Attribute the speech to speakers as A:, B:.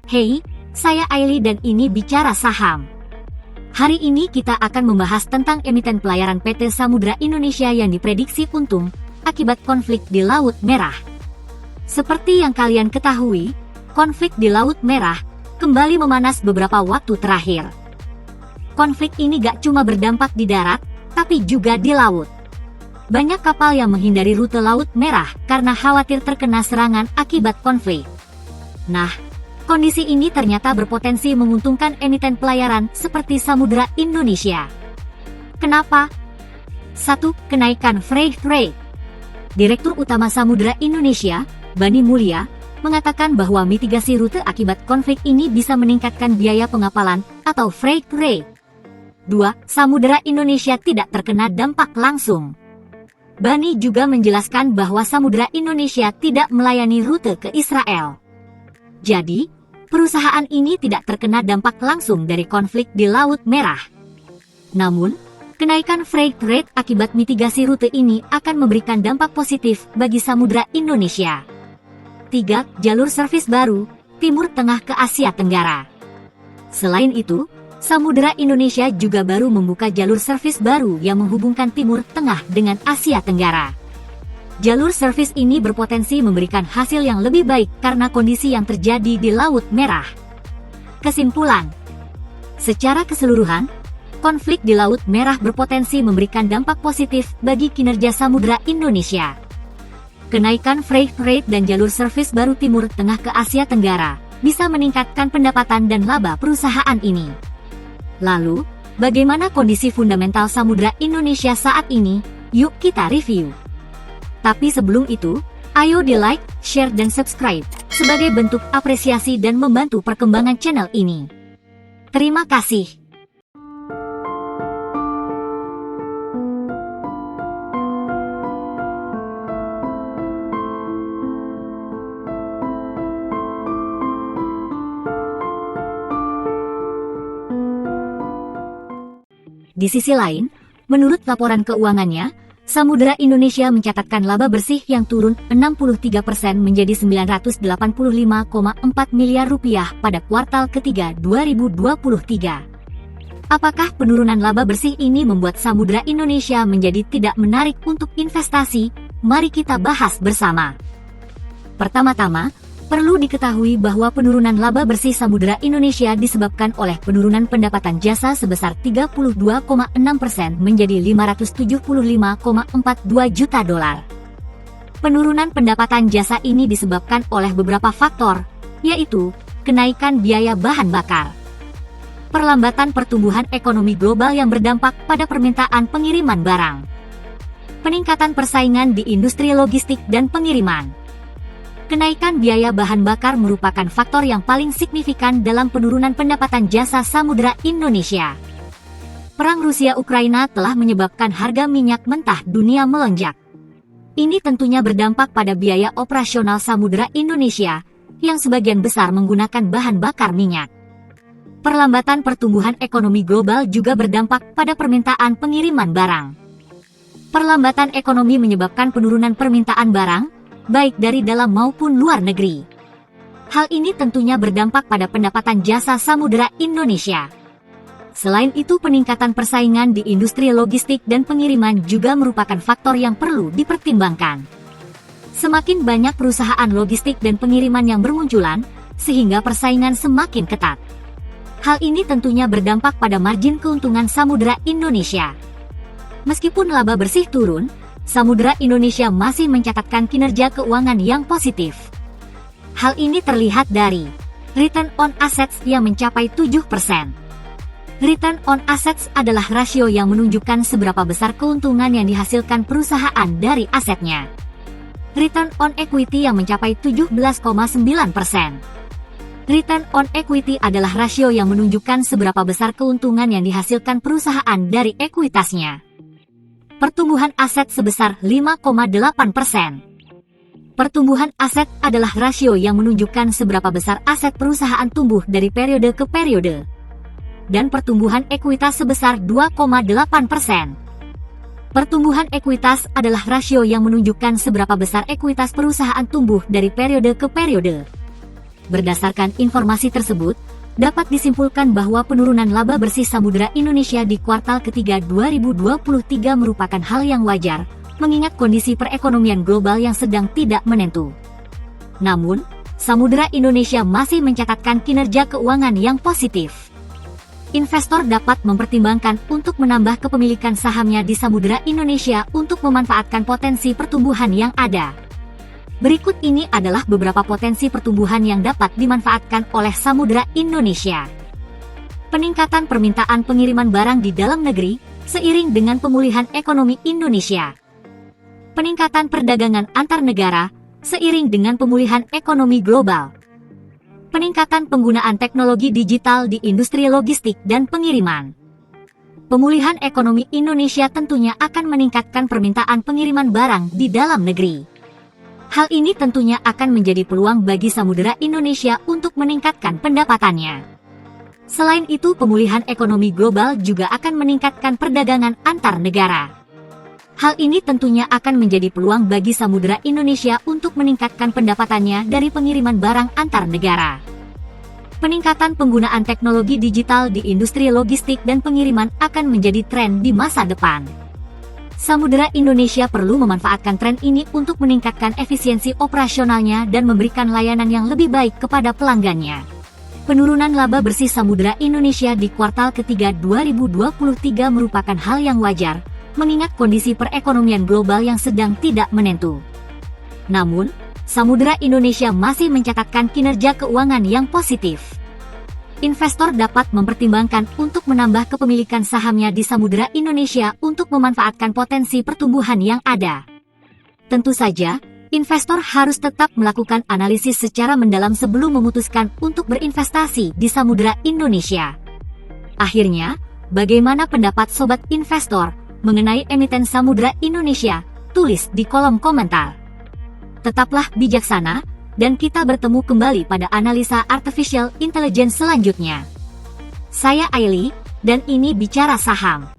A: Hey, saya Aili dan ini Bicara Saham. Hari ini kita akan membahas tentang emiten pelayaran PT Samudra Indonesia yang diprediksi untung akibat konflik di Laut Merah. Seperti yang kalian ketahui, konflik di Laut Merah kembali memanas beberapa waktu terakhir. Konflik ini gak cuma berdampak di darat, tapi juga di laut. Banyak kapal yang menghindari rute Laut Merah karena khawatir terkena serangan akibat konflik. Nah, kondisi ini ternyata berpotensi menguntungkan emiten pelayaran seperti Samudra Indonesia. Kenapa? 1. Kenaikan freight rate. Direktur Utama Samudra Indonesia, Bani Mulya, mengatakan bahwa mitigasi rute akibat konflik ini bisa meningkatkan biaya pengapalan atau freight rate. 2. Samudra Indonesia tidak terkena dampak langsung. Bani juga menjelaskan bahwa Samudra Indonesia tidak melayani rute ke Israel. Jadi, perusahaan ini tidak terkena dampak langsung dari konflik di Laut Merah. Namun, kenaikan freight rate akibat mitigasi rute ini akan memberikan dampak positif bagi Samudra Indonesia. 3. Jalur servis baru, Timur Tengah ke Asia Tenggara. Selain itu, Samudra Indonesia juga baru membuka jalur servis baru yang menghubungkan Timur Tengah dengan Asia Tenggara. Jalur servis ini berpotensi memberikan hasil yang lebih baik karena kondisi yang terjadi di Laut Merah. Kesimpulan, secara keseluruhan, konflik di Laut Merah berpotensi memberikan dampak positif bagi kinerja Samudra Indonesia. Kenaikan freight rate dan jalur servis baru Timur Tengah ke Asia Tenggara bisa meningkatkan pendapatan dan laba perusahaan ini. Lalu, bagaimana kondisi fundamental Samudra Indonesia saat ini? Yuk kita review. Tapi sebelum itu, ayo di like, share dan subscribe sebagai bentuk apresiasi dan membantu perkembangan channel ini. Terima kasih. Di sisi lain, menurut laporan keuangannya, Samudra Indonesia mencatatkan laba bersih yang turun 63% menjadi 985,4 miliar rupiah pada kuartal ketiga 2023. Apakah penurunan laba bersih ini membuat Samudra Indonesia menjadi tidak menarik untuk investasi? Mari kita bahas bersama. Pertama-tama, perlu diketahui bahwa penurunan laba bersih Samudra Indonesia disebabkan oleh penurunan pendapatan jasa sebesar 32,6% menjadi 575,42 juta dolar. Penurunan pendapatan jasa ini disebabkan oleh beberapa faktor, yaitu kenaikan biaya bahan bakar, perlambatan pertumbuhan ekonomi global yang berdampak pada permintaan pengiriman barang, peningkatan persaingan di industri logistik dan pengiriman. Kenaikan biaya bahan bakar merupakan faktor yang paling signifikan dalam penurunan pendapatan jasa Samudra Indonesia. Perang Rusia-Ukraina telah menyebabkan harga minyak mentah dunia melonjak. Ini tentunya berdampak pada biaya operasional Samudra Indonesia, yang sebagian besar menggunakan bahan bakar minyak. Perlambatan pertumbuhan ekonomi global juga berdampak pada permintaan pengiriman barang. Perlambatan ekonomi menyebabkan penurunan permintaan barang, baik dari dalam maupun luar negeri. Hal ini tentunya berdampak pada pendapatan jasa Samudra Indonesia. Selain itu, peningkatan persaingan di industri logistik dan pengiriman juga merupakan faktor yang perlu dipertimbangkan. Semakin banyak perusahaan logistik dan pengiriman yang bermunculan, sehingga persaingan semakin ketat. Hal ini tentunya berdampak pada margin keuntungan Samudra Indonesia. Meskipun laba bersih turun, Samudra Indonesia masih mencatatkan kinerja keuangan yang positif. Hal ini terlihat dari return on assets yang mencapai 7%. Return on assets adalah rasio yang menunjukkan seberapa besar keuntungan yang dihasilkan perusahaan dari asetnya. Return on equity yang mencapai 17,9%. Return on equity adalah rasio yang menunjukkan seberapa besar keuntungan yang dihasilkan perusahaan dari ekuitasnya. Pertumbuhan aset sebesar 5,8%. Pertumbuhan aset adalah rasio yang menunjukkan seberapa besar aset perusahaan tumbuh dari periode ke periode. Dan pertumbuhan ekuitas sebesar 2,8%. Pertumbuhan ekuitas adalah rasio yang menunjukkan seberapa besar ekuitas perusahaan tumbuh dari periode ke periode. Berdasarkan informasi tersebut, dapat disimpulkan bahwa penurunan laba bersih Samudera Indonesia di kuartal ketiga 2023 merupakan hal yang wajar, mengingat kondisi perekonomian global yang sedang tidak menentu. Namun, Samudera Indonesia masih mencatatkan kinerja keuangan yang positif. Investor dapat mempertimbangkan untuk menambah kepemilikan sahamnya di Samudera Indonesia untuk memanfaatkan potensi pertumbuhan yang ada. Berikut ini adalah beberapa potensi pertumbuhan yang dapat dimanfaatkan oleh Samudera Indonesia. Peningkatan permintaan pengiriman barang di dalam negeri seiring dengan pemulihan ekonomi Indonesia. Peningkatan perdagangan antar negara seiring dengan pemulihan ekonomi global. Peningkatan penggunaan teknologi digital di industri logistik dan pengiriman. Pemulihan ekonomi Indonesia tentunya akan meningkatkan permintaan pengiriman barang di dalam negeri. Hal ini tentunya akan menjadi peluang bagi Samudera Indonesia untuk meningkatkan pendapatannya. Selain itu, pemulihan ekonomi global juga akan meningkatkan perdagangan antar negara. Hal ini tentunya akan menjadi peluang bagi Samudera Indonesia untuk meningkatkan pendapatannya dari pengiriman barang antar negara. Peningkatan penggunaan teknologi digital di industri logistik dan pengiriman akan menjadi tren di masa depan. Samudera Indonesia perlu memanfaatkan tren ini untuk meningkatkan efisiensi operasionalnya dan memberikan layanan yang lebih baik kepada pelanggannya. Penurunan laba bersih Samudera Indonesia di kuartal ketiga 2023 merupakan hal yang wajar, mengingat kondisi perekonomian global yang sedang tidak menentu. Namun, Samudera Indonesia masih mencatatkan kinerja keuangan yang positif. Investor dapat mempertimbangkan untuk menambah kepemilikan sahamnya di Samudera Indonesia untuk memanfaatkan potensi pertumbuhan yang ada. Tentu saja, investor harus tetap melakukan analisis secara mendalam sebelum memutuskan untuk berinvestasi di Samudera Indonesia. Akhirnya, bagaimana pendapat sobat investor mengenai emiten Samudera Indonesia? Tulis di kolom komentar. Tetaplah bijaksana, dan kita bertemu kembali pada analisa artificial intelligence selanjutnya. Saya Aili, dan ini Bicara Saham.